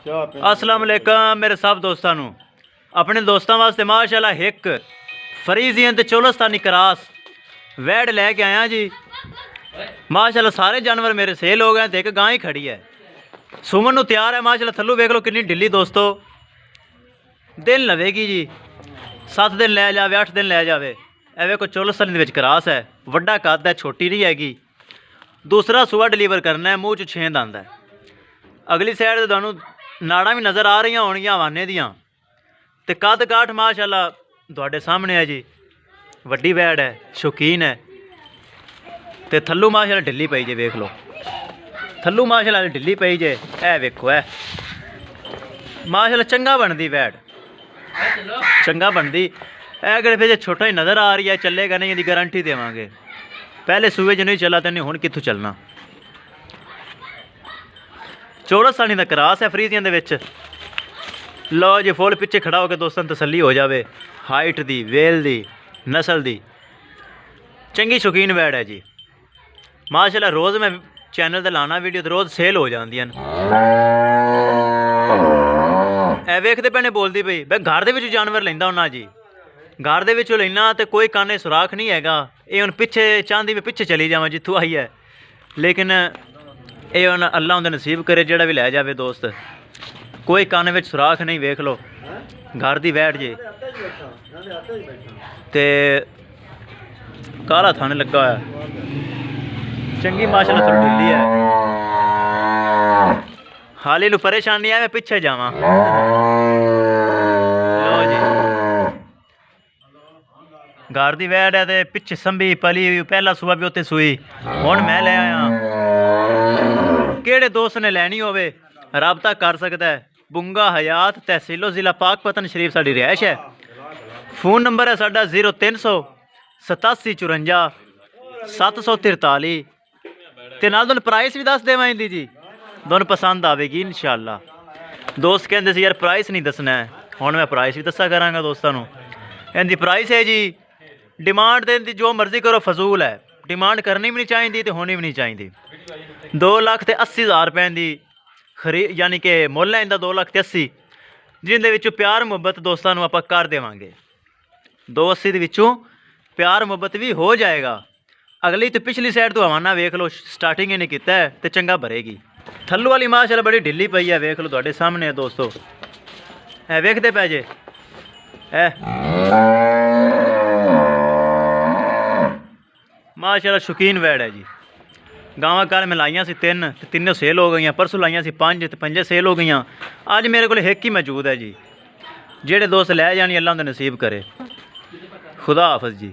अस्सलाम वालेकुम मेरे सब दोस्तों नू अपने दोस्तों वास्ते माशाल्लाह एक फरीजियन ते चोलस्तानी क्रास वैड लैके आया जी। माशाल्लाह सारे जानवर मेरे सेल हो गए, एक गां ही खड़ी है। सुमन नू तैयार है माशाल्लाह। थल्लू वेख लो कितनी ढिली दोस्तों, दिन लवेगी जी। 7 दिन लै जावे 8 दिन लै जावे। ए वेखो चोलस्तानी दे विच क्रास है, वड्डा कद है, छोटी नहीं हैगी। दूसरा सूआ डिलीवर करना है, मूँह च छेंद आंदा है। अगली साइड ते तुहानू नाड़ा भी नज़र आ रही होणगियां हवाने दियां ते कद काठ माशाल्लाह तुहाडे सामने है जी। वड्डी वैड़ है, शौकीन है ते थल्लू माशाल्लाह ढिली पई जे। वेख लो थल्लू माशाल्लाह ढिली पई जे। ए वेखो है माशाल्लाह चंगा बनदी वैड़, चंगा बनदी। अगर फिर छोटा ही नज़र आ रही है, चलेगा नहीं, इसकी गारंटी देवांगे। पहले सूए च नहीं चला तो नहीं हुण कित्थों चलना। चोलस्तानी दा क्रास है फरीजियन दे विच। लो जी फुल पिछे खड़ा होकर दोस्तों तसल्ली हो जाए। हाइट दी, वेल दी, नस्ल दी चंगी शौकीन वैड़ है जी माशाल्लाह। रोज़ मैं चैनल ते लाना वीडियो तो रोज़ सेल हो जांदियां। ए वेखदे पैने बोलदी पई मैं घर दे विच जानवर लैंदा हुन्ना जी। घर दे विचों लैना तो कोई काने सुराख नहीं हैगा। ये हुण पिछे चाहती मैं पिछे चली जावां जित्थों आई है, लेकिन ये हुण अल्लाह उंदा नसीब करे जेड़ा भी लै जावे दोस्त। कोई काने विच सुराख नहीं। वेख लो घर दी वैड़ जे ते काला थन लगा होया, चंगी माशाल्लाह थोड़ी ढिली है। हाली नू परेशानी है मैं पिछे जावां। लो जी घर दी वैड़ है ते पिछे संभी पली, पहला सूआ भी उत्ते सूई, हुण मैं ले आया। केड़े दोस्त ने लैनी होवे राबता कर सकता है। बुंगा हयात तहसीलो ज़िला पाकपतन शरीफ साड़ी रिहाइश है। फ़ोन नंबर है साडा 0300 87 54 743 ते नाल तुहानू प्राइस भी दस देवां इंदी जी। तुहानू पसंद आवेगी इंशाअल्लाह। दोस्त कहंदे सी यार प्राइस नहीं दसना है, हुण मैं प्राइस भी दस्सा करांगा दोस्तां नू। इहदी प्राइस है जी, डिमांड ते इहदी जो मर्जी करो फजूल है। डिमांड करनी भी नहीं चाहिए तो होनी भी नहीं चाहिए। 2,80,000 रुपए की यानी कि मुल है इनका 2,80,000, जिंदे विचों प्यार मुहब्बत दोस्तों नू आपां कर देवांगे। 280 दे विचों प्यार मुहब्बत भी हो जाएगा। अगली तो पिछली साइड तो हवाना वेख लो, स्टार्टिंग इन्हें किया है तो चंगा भरेगी। थल्लू वाली माशाल्लाह बड़ी ढिली पई है। वेख लो तुहाडे सामने है दोस्तों, है वेखदे पै जे है माशाल्लाह शौकीन वैड़ है जी। गावां कल मैं लाइया सी 3 ते 3 सेल हो गई। परसों लाइया सी 5 ते 5 सेल हो गई। अज मेरे को एक ही मौजूद है जी। जेड़े दोस्त लै जानी अल्लाह उंदा नसीब करे। खुदा हाफिज़ जी।